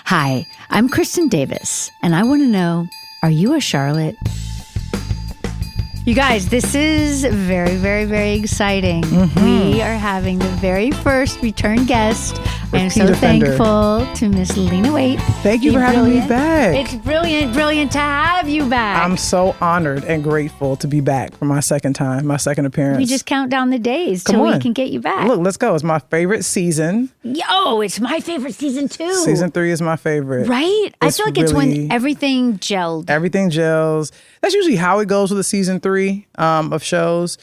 Hi, I'm Kristen Davis, and I want to know, are you a Charlotte? You guys, this is very, very, very exciting. We are having the very first return guest. I am so thankful to Miss Lena Waithe. Thank you for having me back. It's brilliant to have you back. I'm so honored and grateful to be back for my second time, my second appearance. We just count down the days till we can get you back. Look, let's go. It's my favorite season. Yo, it's my favorite season too. Season 3 is my favorite. Right? I feel like it's when everything gelled. Everything gels. That's usually how it goes with a season 3 of shows.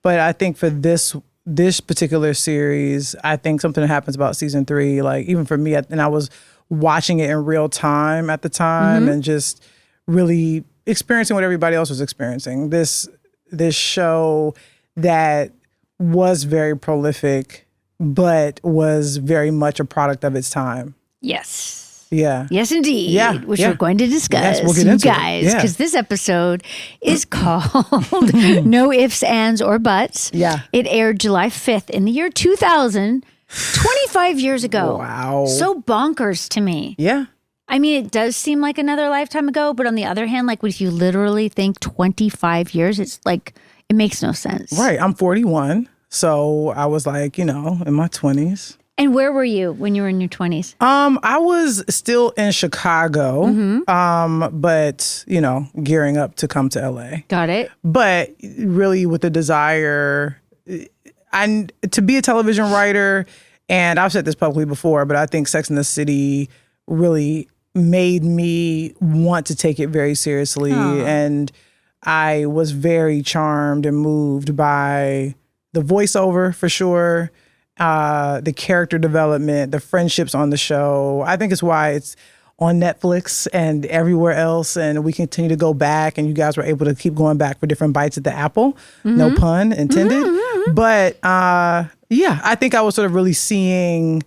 But I think for this particular series, I think something happens about season 3, like even for me, and I was watching it in real time at the time and just really experiencing what everybody else was experiencing. This show that was very prolific, but was very much a product of its time. Yes. Yeah. Yes, indeed. Yeah. Which we're going to discuss, yes, we'll get into guys, because this episode is called No Ifs, Ands, or Buts. Yeah. It aired July 5th in the year 2000, 25 years ago. Wow. So bonkers to me. Yeah. I mean, it does seem like another lifetime ago, but on the other hand, like if you literally think 25 years, it's like, it makes no sense. Right. I'm 41. So I was like, in my 20s. And where were you when you were in your 20s? I was still in Chicago, but, gearing up to come to LA. Got it. But really with the desire to be a television writer, and I've said this publicly before, but I think Sex and the City really made me want to take it very seriously. And I was very charmed and moved by the voiceover for sure. The character development, the friendships on the show. I think it's why it's on Netflix and everywhere else, and we continue to go back, and you guys were able to keep going back for different bites at the apple. No pun intended. But I think I was sort of really seeing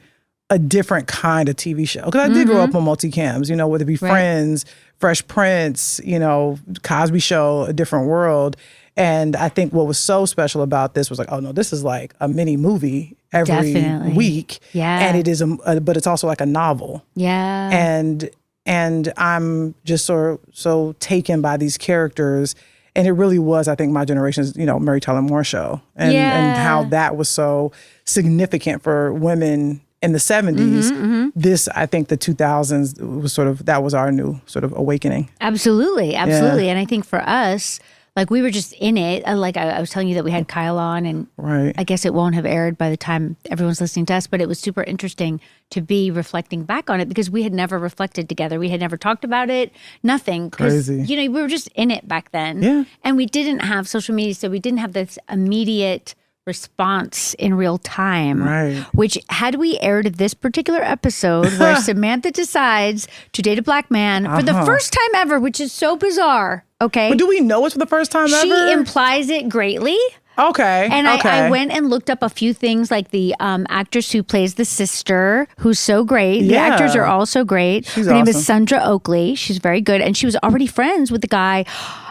a different kind of TV show. Because I did grow up on multicams, whether it be Friends, Fresh Prince, Cosby Show, A Different World. And I think what was so special about this was like, oh no, this is like a mini movie every week. Yeah. And it is but it's also like a novel. Yeah. And I'm just so taken by these characters. And it really was, I think, my generation's, Mary Tyler Moore show. And how that was so significant for women in the 70s. This, I think the 2000s was that was our new sort of awakening. Absolutely. Yeah. And I think for us, like we were just in it. Like I was telling you that we had Kyle on, and I guess it won't have aired by the time everyone's listening to us, but it was super interesting to be reflecting back on it because we had never reflected together. We had never talked about it, nothing. Crazy. We were just in it back then. Yeah. And we didn't have social media, so we didn't have this immediate response in real time. Right. Which, had we aired this particular episode where Samantha decides to date a black man for the first time ever, which is so bizarre. Okay. But do we know it's for the first time ever? She implies it greatly. Okay. And I went and looked up a few things, like the actress who plays the sister, who's so great. The actors are all so great. She's Her name awesome. is Sandra Oakley. She's very good. And she was already friends with the guy,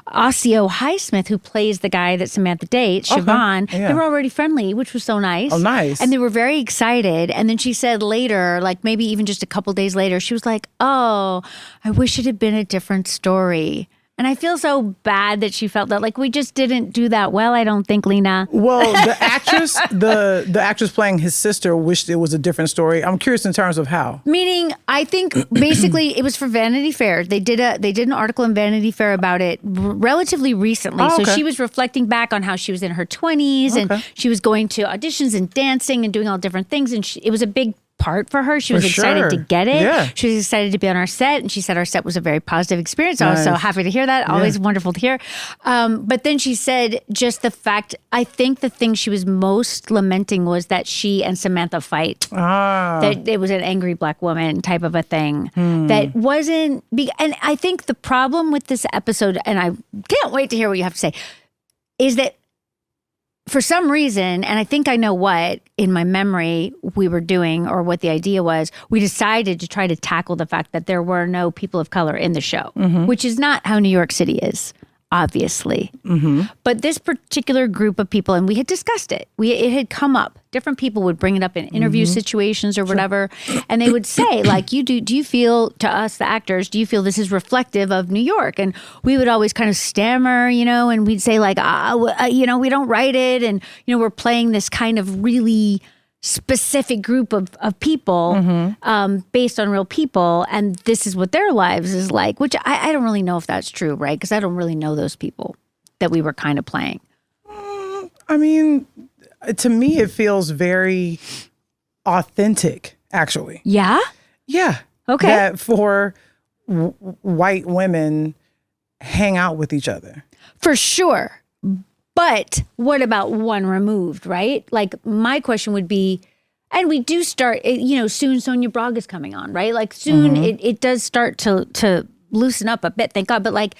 Osseo Highsmith, who plays the guy that Samantha dates, Siobhan. Yeah. They were already friendly, which was so nice. Oh, nice. And they were very excited. And then she said later, like maybe even just a couple days later, she was like, oh, I wish it had been a different story. And I feel so bad that she felt that, like, we just didn't do that well, I don't think, Lena. Well, the actress, the actress playing his sister wished it was a different story. I'm curious in terms of how. Meaning, I think basically it was for Vanity Fair. They did an article in Vanity Fair about it relatively recently. Oh, okay. So she was reflecting back on how she was in her 20s and she was going to auditions and dancing and doing all different things. And it was a big part for her. She was excited to get it. Yeah. She was excited to be on our set, and she said our set was a very positive experience. I was so happy to hear that. Always wonderful to hear. But then she said just the fact, I think the thing she was most lamenting was that she and Samantha fight. That it was an angry black woman type of a thing. That wasn't, and I think the problem with this episode, and I can't wait to hear what you have to say, is that for some reason, and I think I know what in my memory we were doing, or what the idea was, we decided to try to tackle the fact that there were no people of color in the show, which is not how New York City is. obviously. But this particular group of people, and we had discussed it, it had come up. Different people would bring it up in interview situations or whatever, and they would say, like, do you feel, to us, the actors, do you feel this is reflective of New York? And we would always kind of stammer, and we'd say, like, we don't write it, and, we're playing this kind of really specific group of people based on real people, and this is what their lives is like, which I don't really know if that's true, right? Because I don't really know those people that we were kind of playing. I mean, to me, it feels very authentic, actually. Yeah? Yeah. Okay. That for white women hang out with each other. For sure. But what about one removed, right? Like, my question would be, and we do start, soon Sonia Braga's coming on, right? Like, soon it does start to loosen up a bit, thank God. But, like,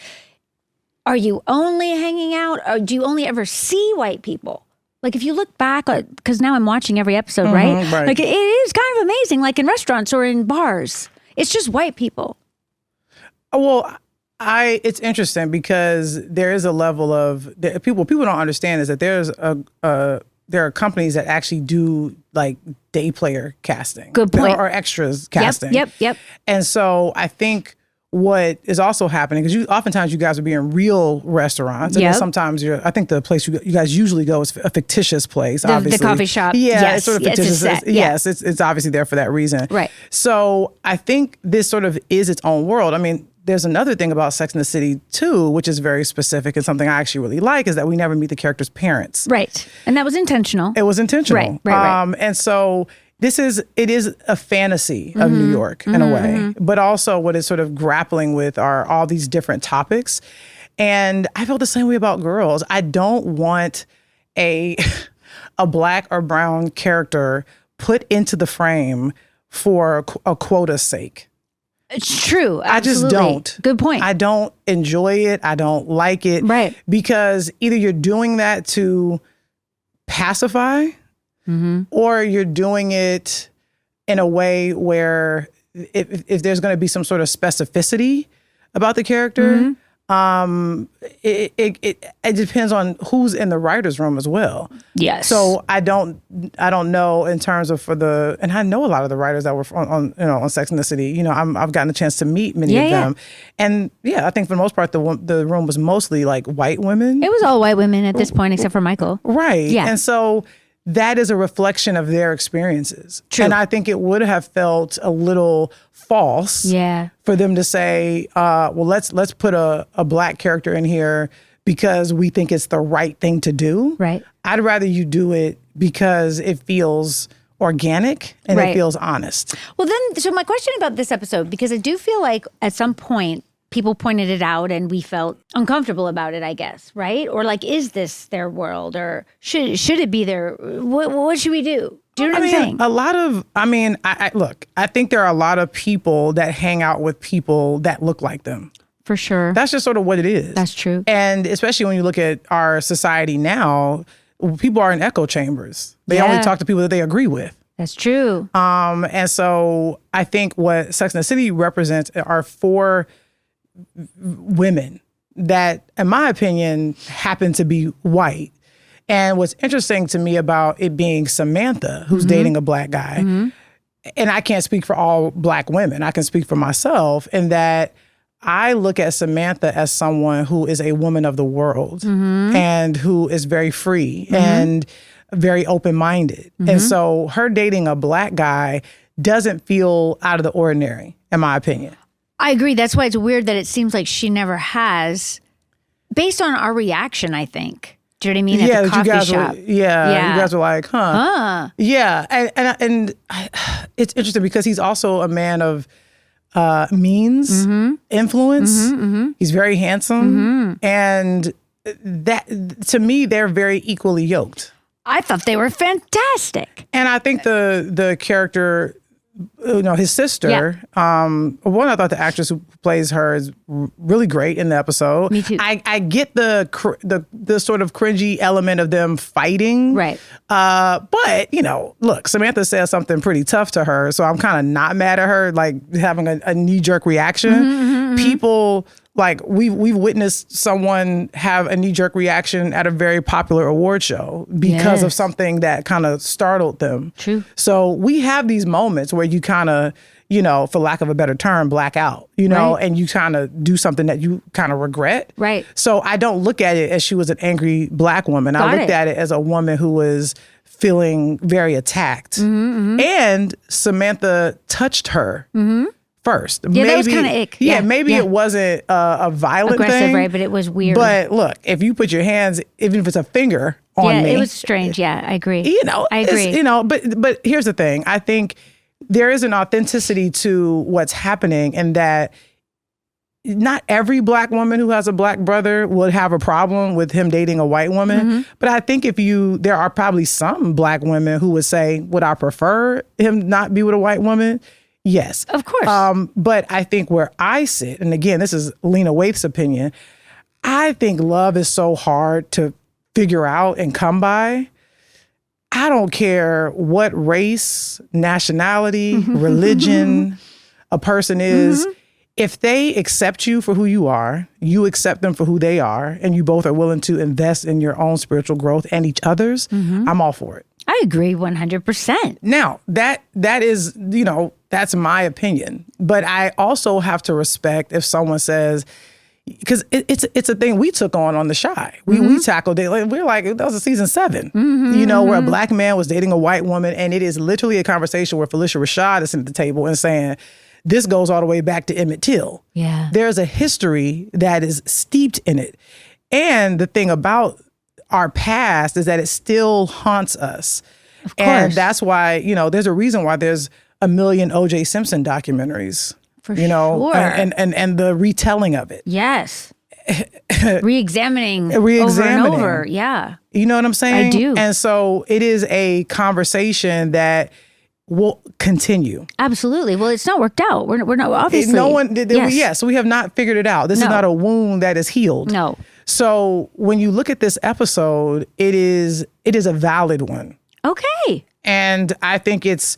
are you only hanging out, or do you only ever see white people? Like, if you look back, because now I'm watching every episode, right? Like, it is kind of amazing, like in restaurants or in bars. It's just white people. Well, it's interesting because there is a level of people don't understand is that there are companies that actually do like day player casting. Good point. Or extras casting. Yep. And so I think what is also happening because oftentimes you guys will be in real restaurants, and then sometimes I think the place you guys usually go is a fictitious place. Obviously, the coffee shop. Yeah, yes. It's sort of fictitious. Yes, it's obviously there for that reason. Right. So I think this sort of is its own world. I mean, there's another thing about Sex and the City too, which is very specific and something I actually really like, is that we never meet the characters' parents. Right. And that was intentional. It was intentional. Right. And so it is a fantasy of New York in a way, but also what it's sort of grappling with are all these different topics. And I felt the same way about girls. I don't want a black or brown character put into the frame for a quota's sake. It's true. Absolutely. I just don't. Good point. I don't enjoy it. I don't like it. Right. Because either you're doing that to pacify or you're doing it in a way where if there's going to be some sort of specificity about the character, it depends on who's in the writer's room as well. Yes. So I don't know in terms of and I know a lot of the writers that were on Sex and the City. I've gotten a chance to meet many of them, and I think for the most part the room was mostly like white women. It was all white women at this point, except for Michael. Right. Yeah. And so that is a reflection of their experiences. True. And I think it would have felt a little false for them to say, well, let's put a black character in here because we think it's the right thing to do. Right. I'd rather you do it because it feels organic and it feels honest. Well, so my question about this episode, because I do feel like at some point people pointed it out and we felt uncomfortable about it, I guess, right? Or like, is this their world, or should it be their? What should we do? Do you know what I'm saying? I think there are a lot of people that hang out with people that look like them. For sure. That's just sort of what it is. That's true. And especially when you look at our society now, people are in echo chambers. They only talk to people that they agree with. That's true. And so I think what Sex and the City represents are 4 women that, in my opinion, happen to be white. And what's interesting to me about it being Samantha, who's dating a black guy, and I can't speak for all black women, I can speak for myself, in that I look at Samantha as someone who is a woman of the world and who is very free and very open-minded. And so her dating a black guy doesn't feel out of the ordinary, in my opinion. I agree. That's why it's weird that it seems like she never has, based on our reaction, I think. Do you know what I mean? At the coffee shop. You guys were like, huh? Yeah. And it's interesting because he's also a man of means, influence. He's very handsome. And that, to me, they're very equally yoked. I thought they were fantastic. And I think the character, his sister, I thought the actress who plays her is really great in the episode. Me too. I get the sort of cringy element of them fighting. Right. But, look, Samantha says something pretty tough to her, so I'm kind of not mad at her, like having a knee-jerk reaction. People like we've witnessed someone have a knee-jerk reaction at a very popular award show because of something that kind of startled them. True. So we have these moments where you kind of, for lack of a better term, black out, and you kind of do something that you kind of regret. Right. So I don't look at it as she was an angry Black woman. I looked at it as a woman who was feeling very attacked. And Samantha touched her. First. Yeah, maybe, that was kind of ick. Yeah, maybe it wasn't a violent aggressive thing. Right, but it was weird. But look, if you put your hands, even if it's a finger on me. Yeah, it was strange. Yeah, I agree. I agree. But here's the thing. I think there is an authenticity to what's happening, and that not every Black woman who has a Black brother would have a problem with him dating a white woman. But I think there are probably some Black women who would say, would I prefer him not be with a white woman? Yes. Of course. But I think where I sit, and again, this is Lena Waithe's opinion, I think love is so hard to figure out and come by. I don't care what race, nationality, religion a person is. If they accept you for who you are, you accept them for who they are, and you both are willing to invest in your own spiritual growth and each other's, I'm all for it. I agree 100%. Now, that is, that's my opinion. But I also have to respect if someone says, because it's a thing we took on The Chi. We tackled it. We're like, that was a season 7, where a Black man was dating a white woman. And it is literally a conversation where Felicia Rashad is at the table and saying, this goes all the way back to Emmett Till. Yeah. There's a history that is steeped in it. And the thing about our past is that it still haunts us. Of course. And that's why, there's a reason why there's a million O.J. Simpson documentaries. For sure. And the retelling of it. Yes. Re-examining over and over. Yeah. You know what I'm saying? I do. And so it is a conversation that will continue. Absolutely. Well, it's not worked out. We're not, obviously. No one did. Yes. We have not figured it out. This is not a wound that is healed. No. So when you look at this episode, it is a valid one. Okay. And I think it's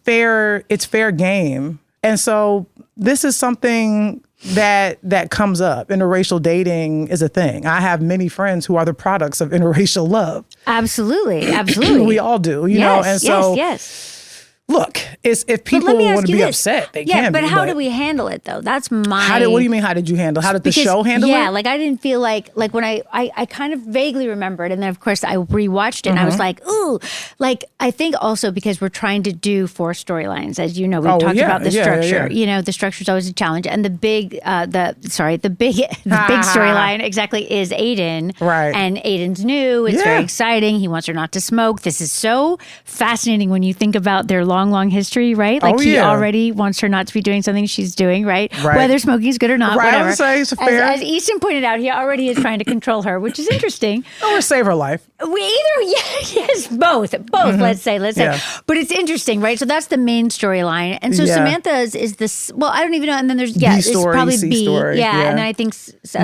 fair game. And so this is something that comes up. Interracial dating is a thing. I have many friends who are the products of interracial love. Absolutely. Absolutely. We all do, you know? And so yes. Look, if people want to be upset, they can be. But how do we handle it, though? That's my... What do you mean, how did you handle? How did the show handle it? Yeah, like I didn't feel like when I kind of vaguely remembered, and then of course I rewatched it, and I was like, ooh. Like, I think also because we're trying to do 4 storylines, as you know, we've talked about the structure. Yeah. The structure is always a challenge. And the big storyline exactly is Aiden. Right. And Aiden's new. It's very exciting. He wants her not to smoke. This is so fascinating when you think about their long history, right? Like he already wants her not to be doing something she's doing, right? Whether smoking is good or not, whatever. I would say it's fair. As Easton pointed out, he already is trying to control her, which is interesting. Or save her life. Both. Let's say. But it's interesting, right? So that's the main storyline, and so Samantha's is this. Well, I don't even know. And then there's B story, it's probably C B. Story. Yeah, and then I think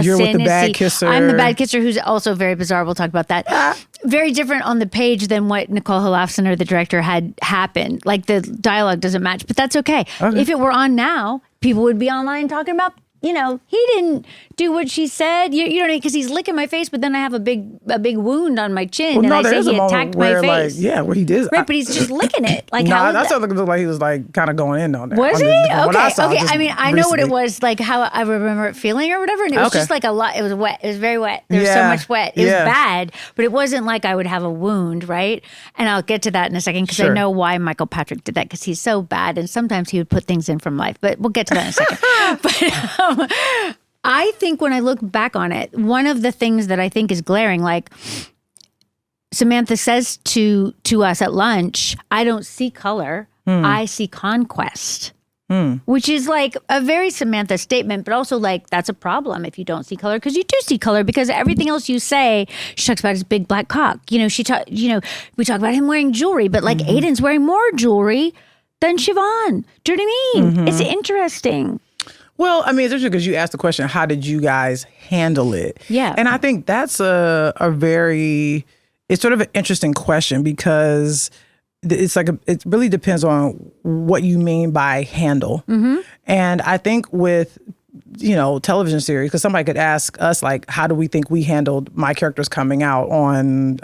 you're Sin with the is bad C. kisser. I'm the bad kisser, who's also very bizarre. We'll talk about that. Very different on the page than what Nicole Holofcener, the director, had happened. Like the dialogue doesn't match, but that's okay. If it were on now, people would be online talking about, he didn't do what she said. You know, because he's licking my face, but then I have a big wound on my chin, and I say he attacked my face. Where he did. Right, but he's just licking it. Like that sounded like he was like kind of going in on there. Was he? Okay. I mean, I know what it recently. was, like how I remember it feeling or whatever, and it was just like a lot. It was wet. It was very wet. There was so much wet. It was bad, but it wasn't like I would have a wound, right? And I'll get to that in a second because I know why Michael Patrick did that, because he's so bad, and sometimes he would put things in from life. But we'll get to that in a second. But I think when I look back on it, one of the things that I think is glaring, like Samantha says to us at lunch, I don't see color, I see conquest. Which is like a very Samantha statement, but also like that's a problem if you don't see color, because you do see color, because everything else you say, she talks about his big black cock. We talk about him wearing jewelry, but like Aiden's wearing more jewelry than Siobhan. Do you know what I mean? It's interesting. Well, I mean, it's interesting because you asked the question, how did you guys handle it? Yeah. And I think that's it's sort of an interesting question, because it really depends on what you mean by handle. And I think with television series, because somebody could ask us, like, how do we think we handled my characters coming out on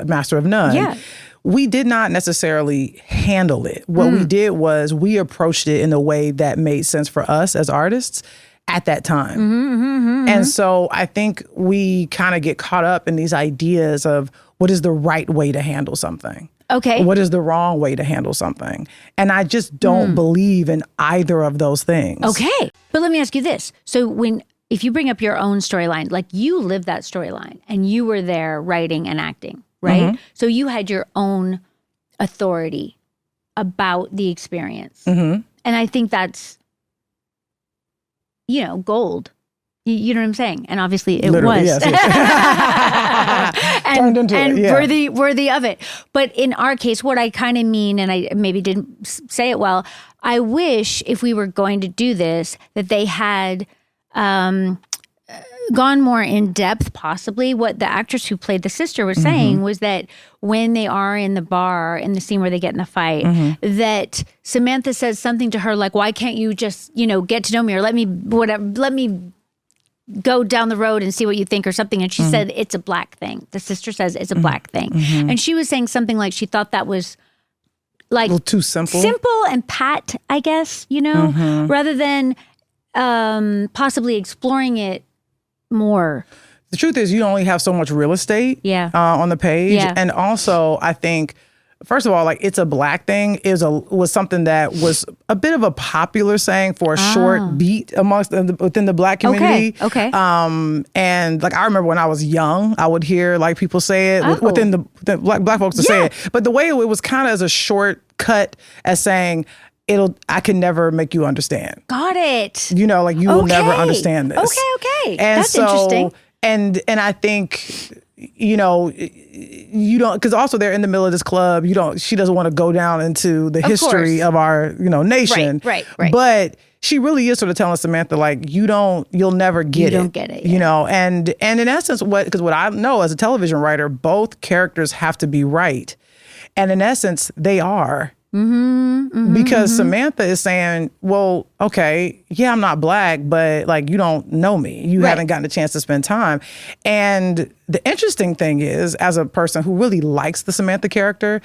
Master of None? Yeah. We did not necessarily handle it. What we did was we approached it in a way that made sense for us as artists at that time. And so I think we kind of get caught up in these ideas of what is the right way to handle something. Okay. What is the wrong way to handle something? And I just don't believe in either of those things. Okay. But let me ask you this. So if you bring up your own storyline, like you lived that storyline and you were there writing and acting, right? So you had your own authority about the experience. And I think that's, gold. You know what I'm saying? And obviously it Literally, was. yes. and Turned into it, yeah. worthy of it. But in our case, what I kind of mean, and I maybe didn't say it well, I wish if we were going to do this, that they had gone more in depth, possibly. What the actress who played the sister was saying was that when they are in the bar, in the scene where they get in the fight, that Samantha says something to her like, why can't you just, get to know me, or let me go down the road and see what you think or something. And she said, it's a black thing. The sister says it's a black thing. And she was saying something like she thought that was like a little too simple. Simple and pat, I guess, rather than possibly exploring it more. The truth is you only have so much real estate on the page. Yeah. And also I think, first of all, like, it's a black thing was something that was a bit of a popular saying for a short beat within the black community. Okay. And like, I remember when I was young, I would hear like people say it within the black folks to say it. But the way it was kind of as a shortcut as saying, I can never make you understand. Got it. Like you will never understand this. Okay. And that's interesting. And I think, you don't, because also they're in the middle of this club. She doesn't want to go down into the history of our, nation. Right. But she really is sort of telling Samantha, like, you'll never get it. You don't get it. And in essence, because what I know as a television writer, both characters have to be right. And in essence, they are. Because Samantha is saying, well, okay, yeah, I'm not black, but like, you don't know me. You haven't gotten a chance to spend time. And the interesting thing is, as a person who really likes the Samantha character,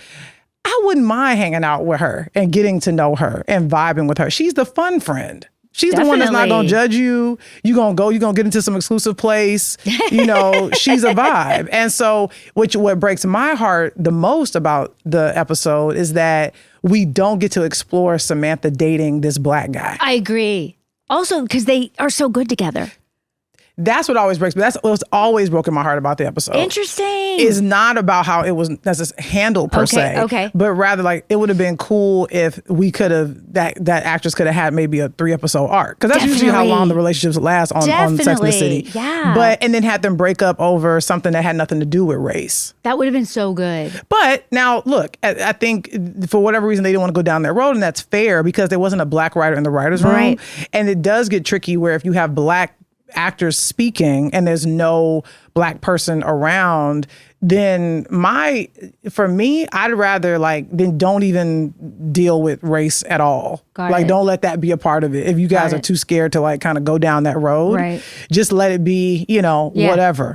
I wouldn't mind hanging out with her and getting to know her and vibing with her. She's the fun friend. She's the one that's not going to judge you. You're going to get into some exclusive place. She's a vibe. And so what breaks my heart the most about the episode is that we don't get to explore Samantha dating this black guy. I agree. Also, because they are so good together. That's what always breaks me. That's what's always broken my heart about the episode. Interesting. Is not about how it was handled per se. Okay. But rather, like, it would have been cool if we could have, that actress could have had maybe a 3-episode arc. Because that's usually how long the relationships last on Sex and the City. Yeah. And then had them break up over something that had nothing to do with race. That would have been so good. But now, look, I think for whatever reason, they didn't want to go down that road. And that's fair because there wasn't a black writer in the writer's room. Right. And it does get tricky where if you have black actors speaking and there's no black person around, then for me, I'd rather then don't even deal with race at all. Don't let that be a part of it. If you guys are too scared to kind of go down that road, just let it be, whatever,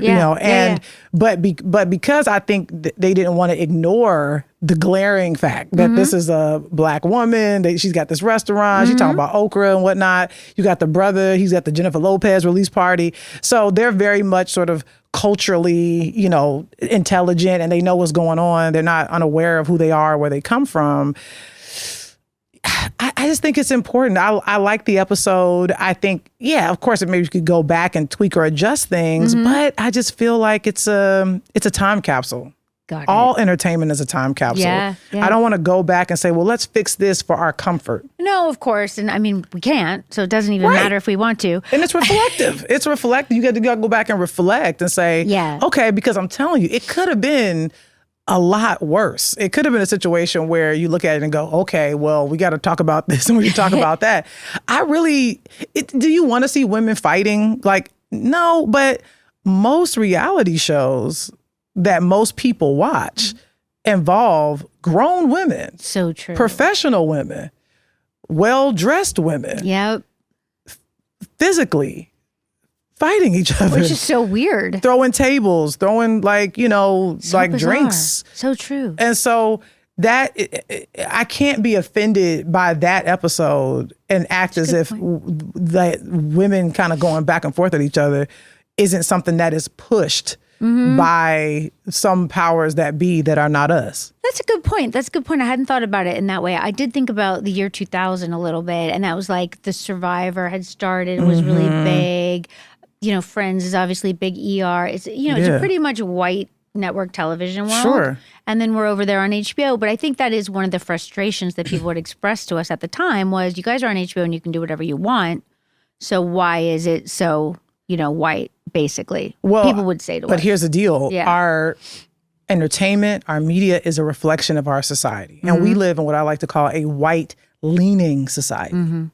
But because I think they didn't want to ignore the glaring fact that this is a black woman, she's got this restaurant, she's talking about okra and whatnot. You got the brother, he's got the Jennifer Lopez release party. So they're very much sort of culturally, intelligent, and they know what's going on. They're not unaware of who they are, where they come from. I just think it's important. I like the episode. I think, of course, maybe you could go back and tweak or adjust things, but I just feel like it's a time capsule. All entertainment is a time capsule. Yeah. I don't want to go back and say, well, let's fix this for our comfort. No, of course. And I mean, we can't. So it doesn't even matter if we want to. And it's reflective. It's reflective. You got to go back and reflect and say, okay, because I'm telling you, it could have been a lot worse. It could have been a situation where you look at it and go, okay, well, we got to talk about this and we can talk about that. Do you want to see women fighting? No, but most reality shows that most people watch involve grown women. So true. Professional women. Well-dressed women. Yep. physically fighting each other. Which is so weird. Throwing tables, throwing like, so like bizarre. Drinks. So true. And so that I can't be offended by that episode and act as if that women kind of going back and forth at each other isn't something that is pushed by some powers that be that are not us. That's a good point. I hadn't thought about it in that way. I did think about the year 2000 a little bit, and that was like The Survivor had started, was really big. Friends is obviously big. ER. It's it's a pretty much white network television world. Sure. And then we're over there on HBO. But I think that is one of the frustrations that people would express to us at the time was, you guys are on HBO and you can do whatever you want. So why is it so, white, basically? Well, people would say to us. But here's the deal. Yeah. Our entertainment, our media is a reflection of our society. And we live in what I like to call a white-leaning society.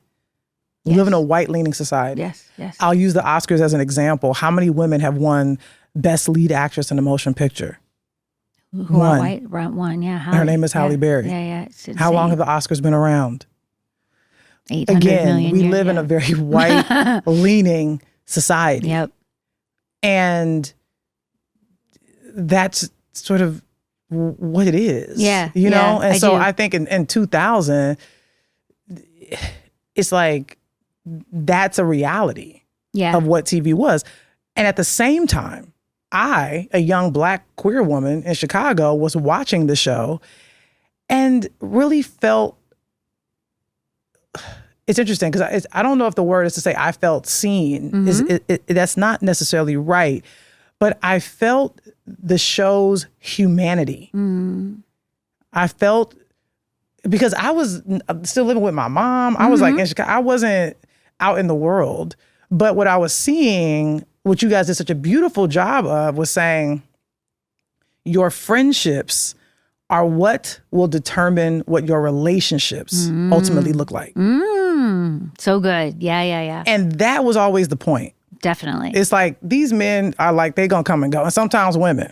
We live in a white-leaning society. Yes. I'll use the Oscars as an example. How many women have won Best Lead Actress in a Motion Picture? Who are white? One, yeah. Her name is Halle Berry. Yeah. How long have the Oscars been around? 800 million. We live in a very white-leaning society. Yep. And that's sort of what it is. Yeah. And so I think in 2000, it's like that's a reality of what TV was. And at the same time, I, a young Black queer woman in Chicago, was watching the show and really felt, it's interesting because I don't know if the word is to say I felt seen. That's not necessarily right. But I felt the show's humanity. I felt, because I was still living with my mom. I was like in Chicago. I wasn't out in the world. But what I was seeing, what you guys did such a beautiful job of, was saying your friendships are what will determine what your relationships ultimately look like. So good. Yeah. And that was always the point. Definitely. It's like these men are like, they're going to come and go. And sometimes women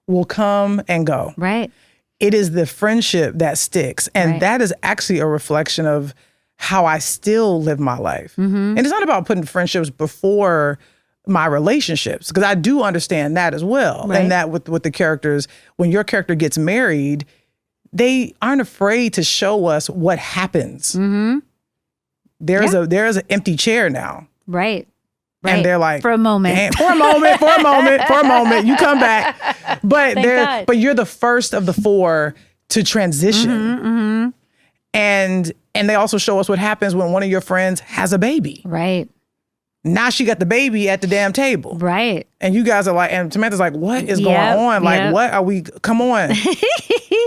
will come and go. Right. It is the friendship that sticks. And that is actually a reflection of how I still live my life. And it's not about putting friendships before my relationships, because I do understand that as well. Right. And that with the characters, when your character gets married, they aren't afraid to show us what happens. There's an empty chair now. Right. And they're like, for a moment, for a moment, you come back. But you're the first of the four to transition. And they also show us what happens when one of your friends has a baby. Right. Now she got the baby at the damn table. Right. And you guys are like, and Samantha's like, what is going on? Like, what are we, come on.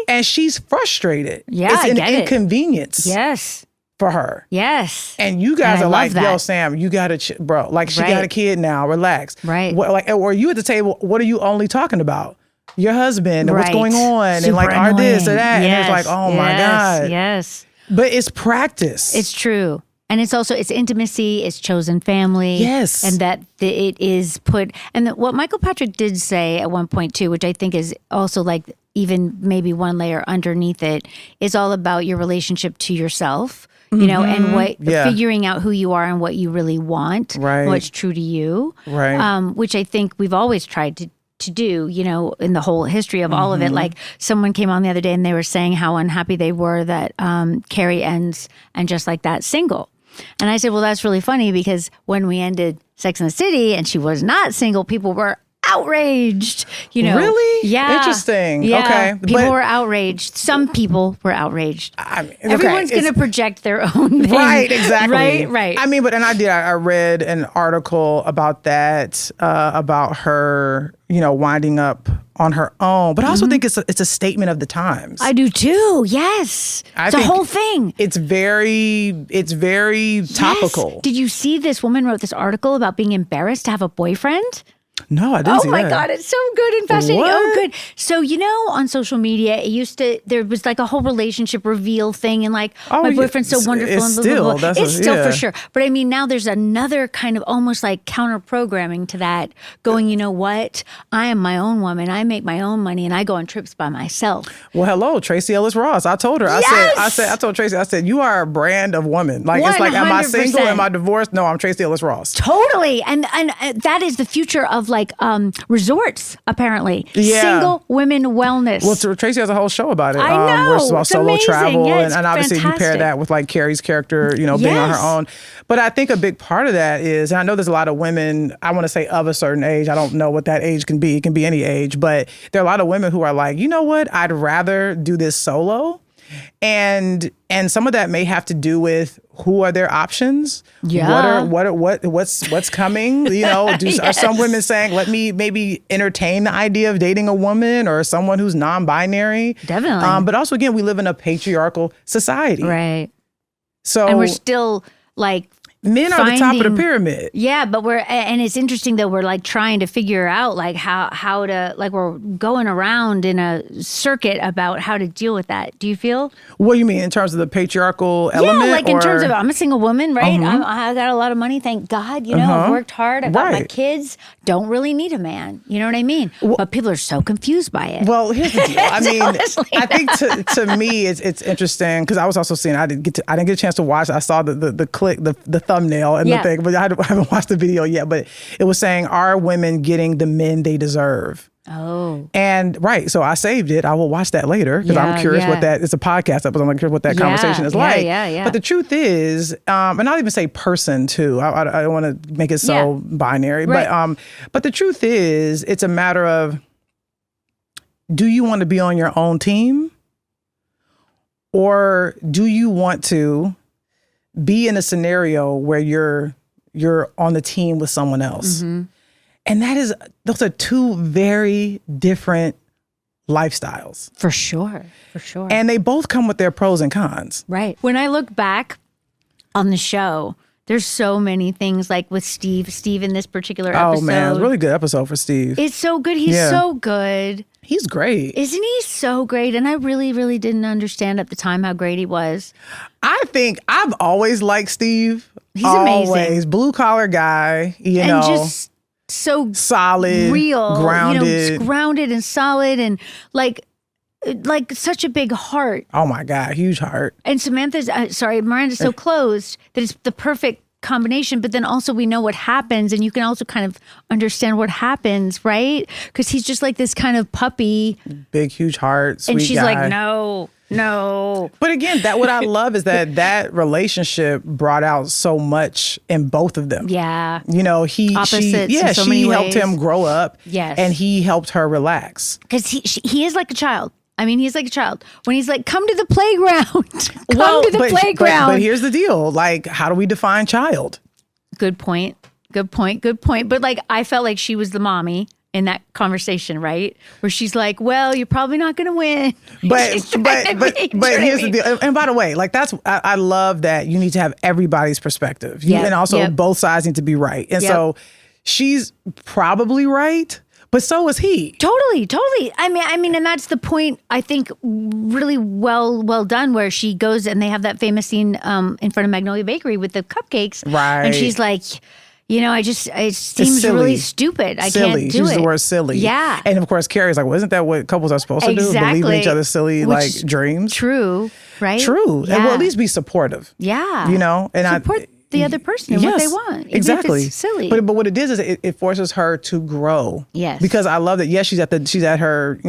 And she's frustrated. Yeah, it's an I get inconvenience. Yes. For her. Yes. And you guys and are like, that. yo, Sam, you got to, bro, like she got a kid now, relax. Right. Or you at the table, what are you only talking about? Your husband and what's going on. Super and like, annoying. are this or that. Yes. And it's like, oh my God. Yes. But it's practice. It's true. And it's also, it's intimacy, it's chosen family. Yes. And that it is put, and what Michael Patrick did say at one point too, which I think is also like even maybe one layer underneath it, is all about your relationship to yourself, you know, and what figuring out who you are and what you really want, what's true to you, which I think we've always tried to do, you know, in the whole history of all of it. Like someone came on the other day and they were saying how unhappy they were that Carrie ends and just like that single. And I said, well, that's really funny because when we ended Sex and the City and she was not single, people were outraged, you know. Really? Yeah. Interesting. Yeah. Okay. People were outraged. Some people were outraged. I mean, everyone's going to project their own thing. Right, exactly. Right. I mean, I read an article about that, about her, you know, winding up on her own. But I also think it's a statement of the times. I do too. Yes. It's a whole thing. It's very topical. Did you see this woman wrote this article about being embarrassed to have a boyfriend? No, I didn't see that. Oh my God, it's so good and fascinating. What? Oh, good. So, on social media, there was like a whole relationship reveal thing and like, my boyfriend's so wonderful and blah, blah, blah. It's still for sure. But I mean, now there's another kind of almost like counter programming to that going, you know what? I am my own woman. I make my own money and I go on trips by myself. Well, hello, Tracy Ellis Ross. I told her, Yes! I told Tracy, I said, you are a brand of woman. Like, it's like, am I single? 100%. Am I divorced? No, I'm Tracy Ellis Ross. Totally. And that is the future of like resorts, apparently. Yeah. Single women wellness. Well, Tracy has a whole show about it. I know. Where it's about It's solo amazing. travel. Yeah, it's and obviously you pair fantastic. that with like Carrie's character, being on her Yes. own. But I think a big part of that is, and I know there's a lot of women, I want to say of a certain age. I don't know what that age can be. It can be any age. But there are a lot of women who are like, you know what? I'd rather do this solo. And some of that may have to do with who are their options? Yeah. What's coming? Are Yes. some women saying, let me maybe entertain the idea of dating a woman or someone who's non-binary? Definitely. But also, again, we live in a patriarchal society. Right. So And we're still like men are the top of the finding- pyramid. Yeah, but and it's interesting that we're like trying to figure out like how to, like we're going around in a circuit about how to deal with that. Do you feel? What do you mean in terms of the patriarchal element? Yeah, like in terms of I'm a single woman, right? I got a lot of money, thank God. I've worked hard. I got my Right. kids. Don't really need a man. You know what I mean? But people are so confused by it. Well, here's the deal. I mean, honestly I think to me it's interesting because I was also seeing I didn't get a chance to watch. I saw the click the thumbnail and Yeah. the thing, but I haven't watched the video yet. But it was saying, are women getting the men they deserve? Oh. And right, so I saved it. I will watch that later because I'm Yeah, curious yeah. what that. It's a podcast episode. I'm curious what that conversation is like. Yeah. But the truth is, and I'll even say person too. I don't want to make it so binary, Right. but the truth is, it's a matter of, do you want to be on your own team, or do you want to be in a scenario where you're on the team with someone else? Mm-hmm. And those are two very different lifestyles. For sure. And they both come with their pros and cons. Right. When I look back on the show, there's so many things like with Steve in this particular episode. Oh man, it's a really good episode for Steve. It's so good. He's so good. He's great. Isn't he so great? And I really, really didn't understand at the time how great he was. I think I've always liked Steve. He's amazing. Always. Blue collar guy, And just so solid, real, grounded. grounded and solid and like such a big heart. Oh my God, huge heart. And Miranda's so closed that it's the perfect combination, but then also we know what happens and you can also kind of understand what happens, right? Because he's just like this kind of puppy. Big, huge heart, sweet And she's guy. like, no. But again, what I love is that relationship brought out so much in both of them. Yeah. Opposites in so many she helped ways. him grow up. Yes. And he helped her relax. Because he is like a child. I mean, he's like a child. When he's like, come to the playground. Come to the playground. But here's the deal. Like, how do we define child? Good point. But like, I felt like she was the mommy in that conversation, right? Where she's like, well, you're probably not going to win. But She's trying to but here's the be- deal. And by the way, like I love that you need to have everybody's perspective. Yep, And also yep. both sides need to be right. And Yep. so she's probably right, but so is he. Totally. I mean, and that's the point. I think really well done. Where she goes and they have that famous scene in front of Magnolia Bakery with the cupcakes, Right. And she's like, it seems silly. really stupid. I Silly. can't She do used it. the word silly. Yeah. And of course, Carrie's like, well, isn't that what couples are supposed to do? Believe in each other's silly Which- dreams. True. Right. True. Yeah. And well, at least be supportive. Yeah. And support the other person and what they want. Even Exactly. If it's silly. But what it is it forces her to grow. Yes. Because I love that. Yes, she's at her,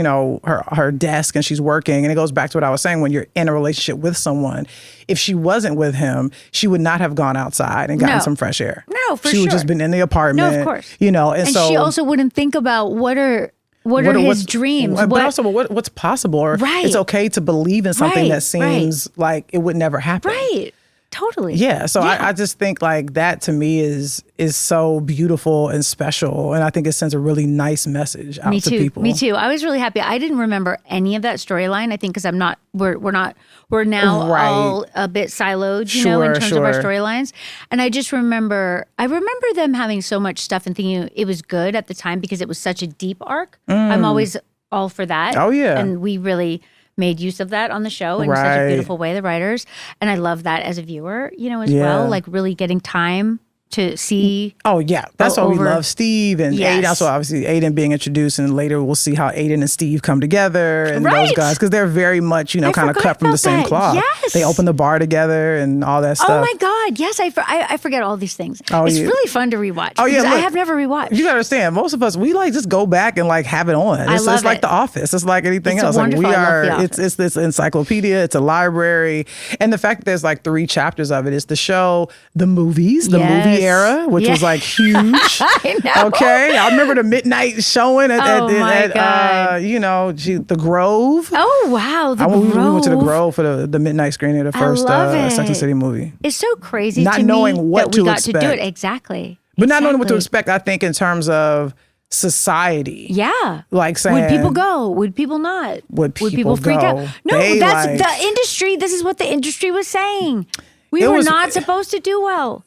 her desk and she's working. And it goes back to what I was saying, when you're in a relationship with someone, if she wasn't with him, she would not have gone outside and gotten No. some fresh air. No, for She would sure. just been in the apartment. No, of course. And so she also wouldn't think about what are his dreams. But also what's possible. Or Right. it's okay to believe in something Right, that seems like it would never happen. Right. Totally. Yeah. So I just think like that to me is so beautiful and special. And I think it sends a really nice message out to people. Me too. I was really happy. I didn't remember any of that storyline. I think because we're now all a bit siloed, you know, in terms of our storylines. And I just remember them having so much stuff and thinking it was good at the time because it was such a deep arc. I'm always all for that. Oh, yeah. And we really made use of that on the show in such a beautiful way, the writers. And I love that as a viewer, you know, as well, like really getting time to see. Oh, yeah. That's why we love Steve and Aiden. Also, obviously, Aiden being introduced, and later we'll see how Aiden and Steve come together and those guys, because they're very much, you know, kind of cut from the same cloth. Yes. They open the bar together and all that stuff. Oh, my God. Yes, I forget all these things. It's really fun to rewatch. Oh, yeah. Look, I have never rewatched. You got to understand, most of us, we like just go back and like have it on. It's like The Office. It's like anything else. Like it's this encyclopedia. It's a library. And the fact that there's like 3 chapters of it is the show, the movies, the movie era, which was like huge. I know. Okay. I remember the midnight showing at you know, the Grove. Oh, wow. The Grove. We went to the Grove for the midnight screening of the first Sex and the City movie. It's so crazy not to knowing me what that we to got expect. to do it. Exactly. But not knowing what to expect, I think, in terms of society. Yeah. Like saying, would people go? Would people not? Would people freak go? out? No, that's the industry. This is what the industry was saying. We were not supposed to do well.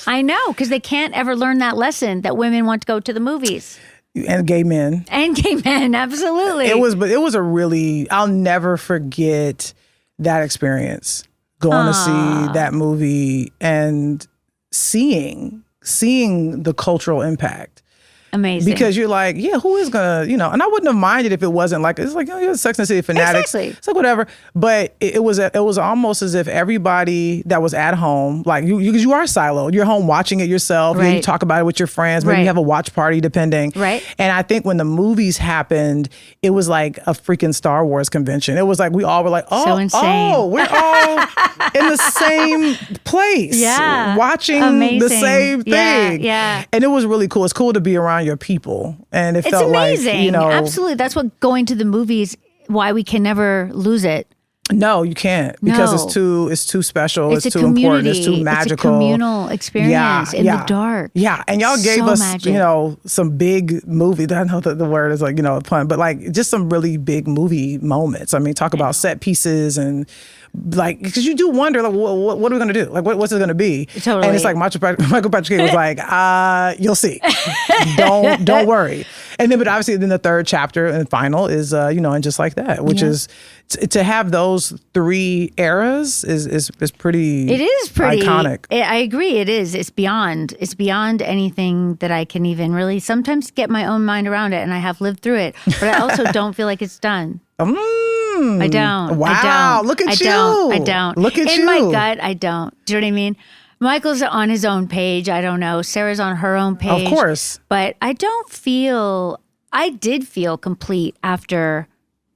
I know, because they can't ever learn that lesson that women want to go to the movies. And gay men. Absolutely. It was a really, I'll never forget that experience. Going to see that movie and seeing the cultural impact. Amazing. Because you're like, yeah, who is gonna, you know, and I wouldn't have minded if it wasn't like, it's like, oh, you're Sex and the City fanatics. Exactly. It's like whatever. But it was almost as if everybody that was at home, like you are siloed. You're home watching it yourself. Right. You talk about it with your friends. Maybe you have a watch party, depending. Right. And I think when the movies happened, it was like a freaking Star Wars convention. It was like we all were like, oh, so insane. We're all in the same place. Yeah. Watching the same thing. Yeah. And it was really cool. It's cool to be around your people, and it felt amazing. Like, you know, absolutely. That's what going to the movies. Why we can never lose it. No, you can't, because it's too special. It's too community. Important. It's too magical. It's a communal experience in the dark. Yeah, and y'all gave us, magic. you know, some big movies. I know that the word is like, you know, a pun, but like just some really big movie moments. I mean, talk about set pieces and. Like, because you do wonder, like, what are we going to do? Like, what's it going to be? Totally. And it's like Michael Patrick King was like, you'll see. Don't worry. And then, but obviously, then the third chapter and final is, you know, and just like that, which is to have those 3 eras is pretty. It is pretty iconic. I agree. It is. It's beyond anything that I can even really sometimes get my own mind around it, and I have lived through it. But I also don't feel like it's done. I don't. Wow. I don't. Look at you. I don't. Look at you. In my gut, I don't. Do you know what I mean? Michael's on his own page. I don't know. Sarah's on her own page. Of course. But I did feel complete after,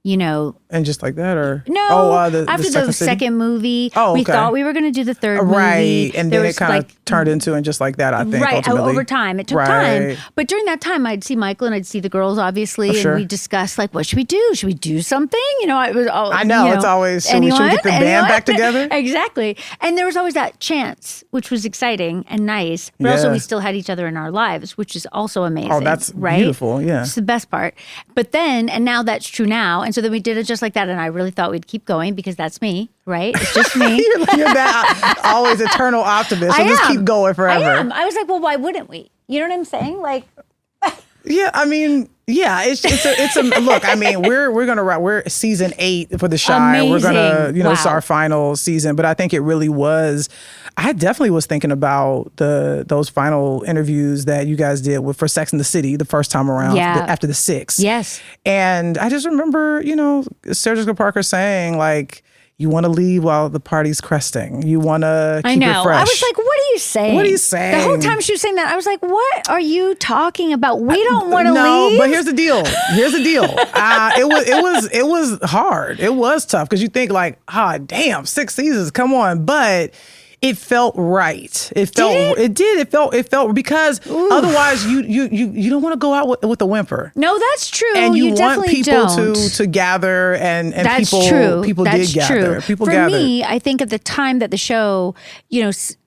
you know. And just like that, or no? After the second movie, we thought we were going to do the third movie, right? And then it kind of turned into and just like that. I think ultimately. Over time, it took time. But during that time, I'd see Michael and I'd see the girls, obviously, and we discussed like, what should we do? Should we do something? You know, it was. I know, it's always should we get the band back together? Exactly. And there was always that chance, which was exciting and nice. But also, we still had each other in our lives, which is also amazing. Oh, that's beautiful. Yeah, it's the best part. But then, and now that's true now, and so then we did it just like that, and I really thought we'd keep going because that's me, right? It's just me. You're that always eternal optimist. So just keep going forever. I am. I was like, well, why wouldn't we? You know what I'm saying? Like, yeah. I mean, yeah. It's a look. I mean, we're season 8 for The Chi. Amazing. We're gonna, you know, it's our final season. But I think it really was. I definitely was thinking about those final interviews that you guys did for Sex and the City the first time around after the 6. Yes. And I just remember, you know, Sarah Jessica Parker saying like, you want to leave while the party's cresting. You want to keep it fresh. I was like, what are you saying? What are you saying? The whole time she was saying that, I was like, what are you talking about? We don't want to leave. No, but here's the deal. It was hard. It was tough because you think like, damn, 6 seasons, come on. But It felt right. It felt. It did. It felt because otherwise you don't want to go out with a whimper. No, that's true. And you want definitely people don't. to gather and that's people true. people that's did gather. True. People For gathered. me, I think at the time that the show,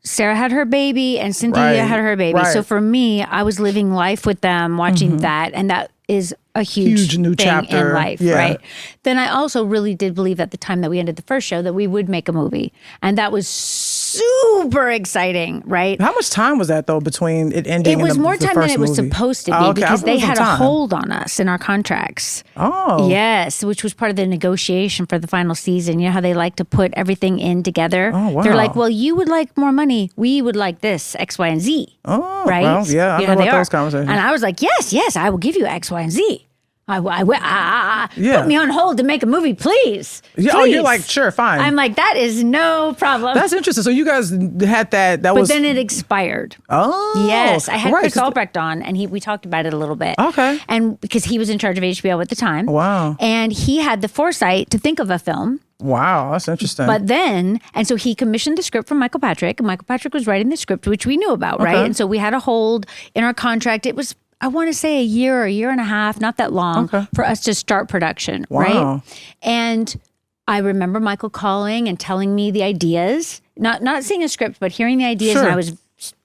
Sarah had her baby and Cynthia had her baby. Right. So for me, I was living life with them, watching that, and that is a huge new thing chapter in life, right? Then I also really did believe at the time that we ended the first show that we would make a movie, and that was super exciting, right? How much time was that though between it ending? It was more time than it was movie? supposed to be Okay. because they had a time. hold on us in our contracts. Oh, Yes, which was part of the negotiation for the final season. You know how they like to put everything in together? Oh, wow. They're like, well, you would like more money. We would like this, X, Y, and Z. Oh, right? well, yeah, I know about those conversations. And I was like, yes, I will give you X, Y, and Z. Yeah. Put me on hold to make a movie, please. Yeah, please. oh, you're like, sure, fine. I'm like, that is no problem. That's interesting. So you guys had that. But then it expired. Oh, Yes, I had right, Chris Albrecht on, and we talked about it a little bit. Okay. And because he was in charge of HBO at the time. Wow. And he had the foresight to think of a film. Wow, that's interesting. But then, and so he commissioned the script from Michael Patrick, and Michael Patrick was writing the script, which we knew about, right? And so we had a hold in our contract. It was, I want to say, a year or a year and a half, not that long, for us to start production, right? And I remember Michael calling and telling me the ideas, not seeing a script, but hearing the ideas, and I was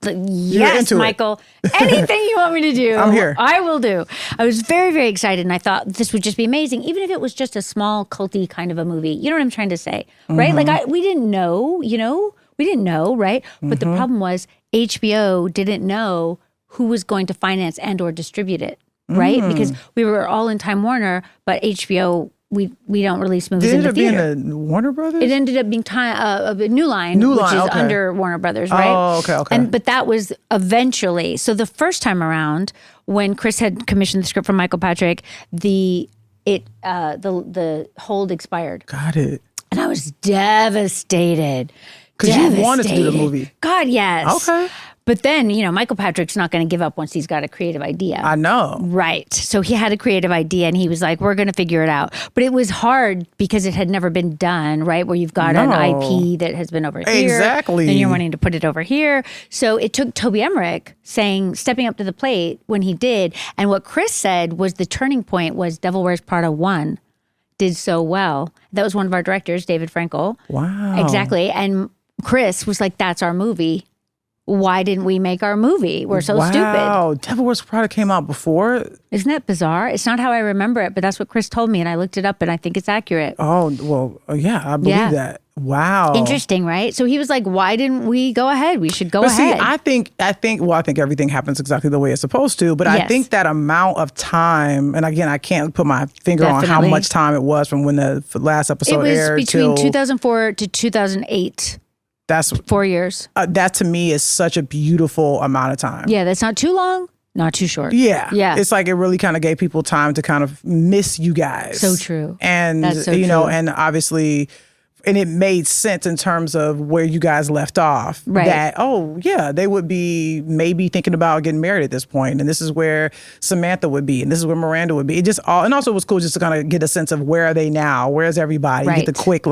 like, yes, Michael, anything you want me to do, I'm here. I will do. I was very, very excited, and I thought this would just be amazing, even if it was just a small culty kind of a movie. You know what I'm trying to say, right? Like we didn't know, we didn't know, right? But the problem was HBO didn't know who was going to finance and or distribute it, right? Because we were all in Time Warner, but HBO, we don't release movies in the theater. Did it end up being a Warner Brothers? It ended up being a New Line, which is under Warner Brothers, right? Oh, okay. But that was eventually. So the first time around, when Chris had commissioned the script from Michael Patrick, the hold expired. Got it. And I was devastated. Because you wanted to do the movie. God, yes. Okay. But then, Michael Patrick's not going to give up once he's got a creative idea. I know. Right. So he had a creative idea and he was like, we're going to figure it out. But it was hard because it had never been done, right? Where you've got an IP that has been over here. Exactly. Then you're wanting to put it over here. So it took Toby Emmerich stepping up to the plate when he did. And what Chris said was the turning point was Devil Wears Prada 1 did so well. That was one of our directors, David Frankel. Wow. Exactly. And Chris was like, that's our movie. Why didn't we make our movie? We're so stupid. Wow, Devil Wears Prada came out before? Isn't that bizarre? It's not how I remember it, but that's what Chris told me, and I looked it up, and I think it's accurate. Oh, well, yeah, I believe that. Wow. Interesting, right? So he was like, why didn't we go ahead? We should go ahead. See, I think everything happens exactly the way it's supposed to, but I think that amount of time, and again, I can't put my finger on how much time it was from when the last episode aired. It was between 2004 to 2008. That's 4 years. That to me is such a beautiful amount of time. Yeah, that's not too long, not too short. Yeah. Yeah. It's like it really kind of gave people time to kind of miss you guys. So true. And, that's so true. True. And obviously, and it made sense in terms of where you guys left off. Right. That, they would be maybe thinking about getting married at this point. And this is where Samantha would be. And this is where Miranda would be. And also it was cool just to kind of get a sense of where are they now? Where's everybody? Right. Get the quick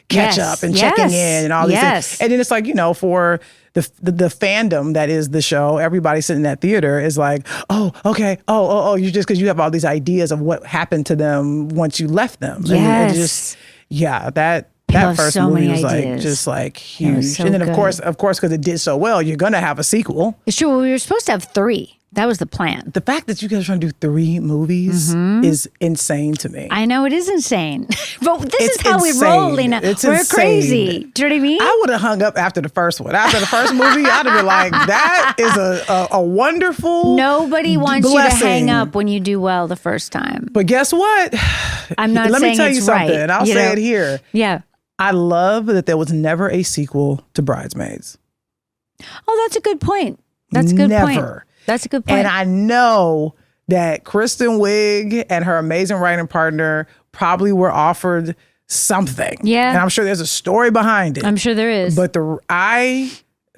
catch up and checking in and all these things. And then it's like, for the fandom that is the show, everybody sitting in that theater is like, oh, okay. Oh, you just because you have all these ideas of what happened to them once you left them. Yes. And that first movie was just huge. So and then good. of course, because it did so well, you're going to have a sequel. It's true. Well, we were supposed to have 3. That was the plan. The fact that you guys are trying to do 3 movies is insane to me. I know it is insane. But this It's is how insane. we roll, Lena. We're insane. crazy. Do you know what I mean? I would have hung up after the first one. After the first movie, I'd have been like, that is a wonderful Nobody wants blessing. you to hang up when you do well the first time. But guess what? I'm not Let saying me tell you it's something. right. I'll say it here. Yeah. I love that there was never a sequel to Bridesmaids. Oh, that's a good point. That's a good point. Never. That's a good point. And I know that Kristen Wiig and her amazing writing partner probably were offered something. Yeah. And I'm sure there's a story behind it. I'm sure there is. But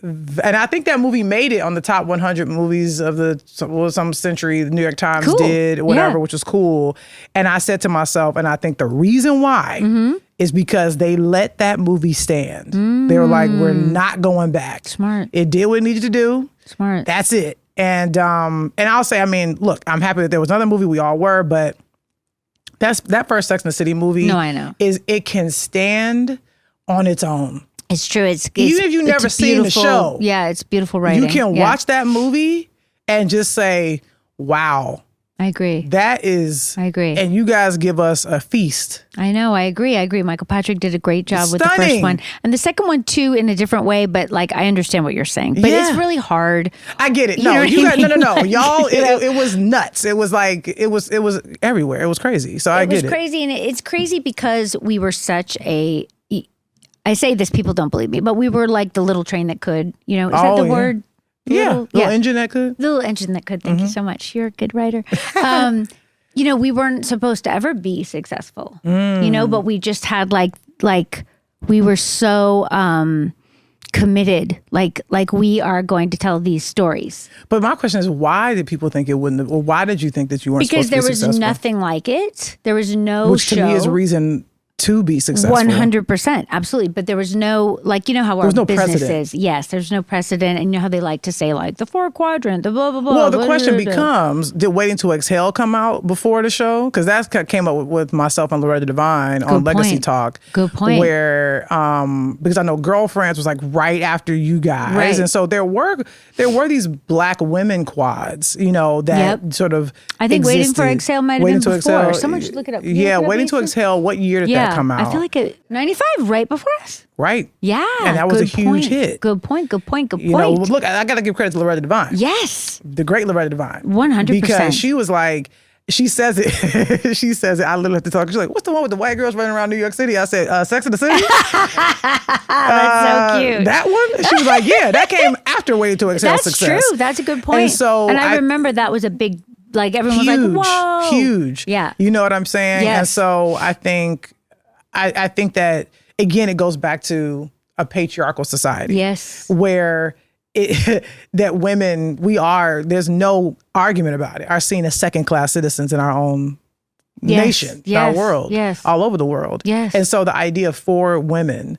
and I think that movie made it on the top 100 movies of some century. The New York Times Cool. did, whatever, Yeah. which was cool. And I said to myself, and I think the reason why is because they let that movie stand. They were like, we're not going back. Smart. It did what it needed to do. Smart. That's it. And I'll say, I mean, look, I'm happy that there was another movie. We all were, but that first Sex and the City movie. No, I know. It can stand on its own. It's true. It's Even if you've never seen the show. Yeah, it's beautiful writing. You can watch that movie and just say, wow. I agree. That is. I agree. And you guys give us a feast. I know. I agree. Michael Patrick did a great job with the first Stunning. one. And the second one, too, in a different way. But like, I understand what you're saying. But it's really hard. I get it. You know No, what you I got mean? no. Like, Y'all, you know? it was nuts. It was like, it was everywhere. It was crazy. So I get it. It was crazy. And it's crazy because we were such a, I say this, people don't believe me, but we were like the little train that could, you know, is that the word? Little engine that could. The little engine that could. Thank you so much. You're a good writer. You know, we weren't supposed to ever be successful, you know, but we just had like we were so committed, like we are going to tell these stories. But my question is, why did people think it wouldn't have, or why did you think that you weren't Because supposed to be there was successful? nothing like it. There was no Which show. to me is a reason to be successful. 100%, absolutely. But there was no, like, you know how our no business precedent. is. Yes, there's no precedent. And you know how they like to say, like, the 4 quadrant, the blah, blah, blah. Well, the blah, question blah, blah. becomes, did Waiting to Exhale come out before the show? Because that came up with myself and Loretta Devine on Legacy point. Talk. Good point. Where, because I know Girlfriends was like right after you guys. Right. And so there were these Black women quads, you know, that sort of I think Waiting existed. for Exhale might have Waiting been to before. Exhale. Someone should look it up. Can you Yeah, look it up, Waiting to Lisa? Exhale, what year did that come out? I feel like 95, right before us. Right. Yeah. And that was a good huge point. hit. Good point. You know, look, I got to give credit to Loretta Devine. Yes. The great Loretta Devine. 100%. Because she was like, she says it. She says it. I literally have to talk. She's like, what's the one with the white girls running around New York City? I said, Sex and the City. That's so cute. That one? She was like, yeah, that came after Waiting to Exhale That's success. true. That's a good point. And so I remember that was a big, like, everyone huge, was like, whoa. huge. Yeah. You know what I'm saying? Yes. And so I think that, again, it goes back to a patriarchal society. Yes. Where that women, there's no argument about it, are seen as second-class citizens in our own nation, our world, all over the world. Yes. And so the idea for women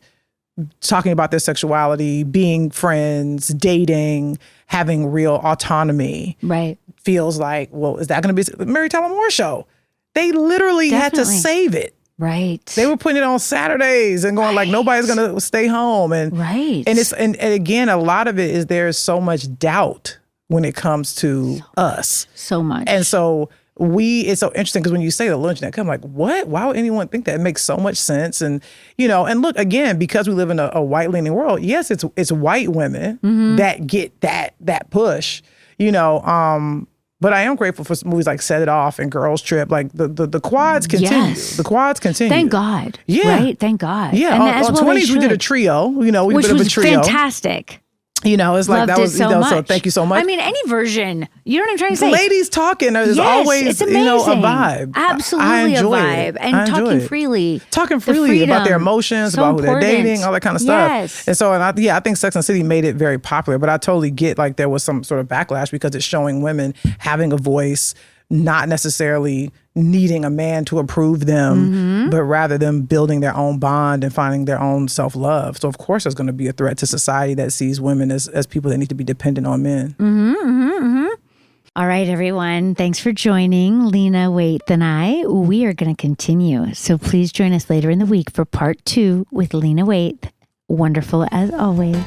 talking about their sexuality, being friends, dating, having real autonomy, right, feels like, well, is that going to be a Mary Tyler Moore show? They literally had to save it. Right. They were putting it on Saturdays and going like, nobody's going to stay home. And and again, a lot of it is there's so much doubt when it comes to us. So much. And so it's so interesting because when you say the lynch net, I'm like, what? Why would anyone think that? It makes so much sense. And, you know, and look, again, because we live in a white leaning world, yes, it's white women that get that push, you know, but I am grateful for movies like Set It Off and Girls Trip. Like the quads continue. Yes. The quads continue. Thank God. Yeah. Right? Thank God. Yeah. And on 20s, we did a trio. You know, we did a bit of a trio. Which was fantastic. You know, it's like Loved that was, it so much. so thank you so much. I mean, any version. You know what I'm trying to say? Ladies talking is always, it's you know, a amazing. vibe. Absolutely I a enjoy vibe. it. And talking freely. Talking freely about their emotions, So about who they're important. dating, all that kind of stuff. Yes. And so, I think Sex and the City made it very popular, but I totally get like there was some sort of backlash because it's showing women having a voice, not necessarily needing a man to approve them, but rather them building their own bond and finding their own self-love. So of course there's going to be a threat to society that sees women as people that need to be dependent on men. All right, everyone. Thanks for joining Lena Waithe and I. We are going to continue. So please join us later in the week for part 2 with Lena Waithe. Wonderful as always.